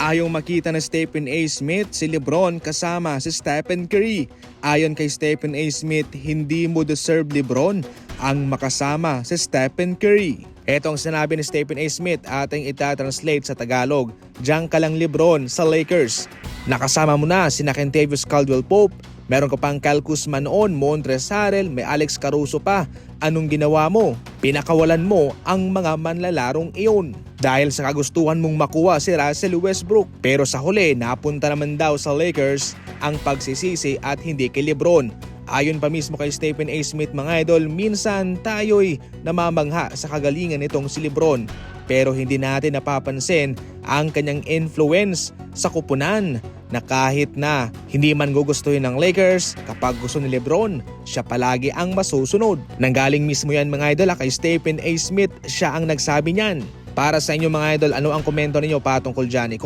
Ayaw makita na Stephen A. Smith si LeBron kasama si Stephen Curry. Ayon kay Stephen A. Smith, hindi mo deserve LeBron ang makasama si Stephen Curry. Ito ang sinabi ni Stephen A. Smith, ating itatranslate sa Tagalog. Diyan ka lang LeBron sa Lakers. Nakasama mo na si Kentavious Caldwell-Pope. Meron ka pang Kyle Kuzma noon, Montrezl Harrell, may Alex Caruso pa. Anong ginawa mo? Pinakawalan mo ang mga manlalarong iyon. Dahil sa kagustuhan mong makuha si Russell Westbrook. Pero sa huli, napunta naman daw sa Lakers ang pagsisisi at hindi kay LeBron. Ayon pa mismo kay Stephen A. Smith, mga idol, minsan tayo'y namamangha sa kagalingan nitong si LeBron. Pero hindi natin napapansin ang kanyang influence sa kupunan na kahit na hindi man gugustuhin ng Lakers, kapag gusto ni LeBron, siya palagi ang masusunod. Nanggaling mismo yan mga idol kay Stephen A. Smith, siya ang nagsabi niyan. Para sa inyo mga idol, ano ang komento ninyo patungkol dyan?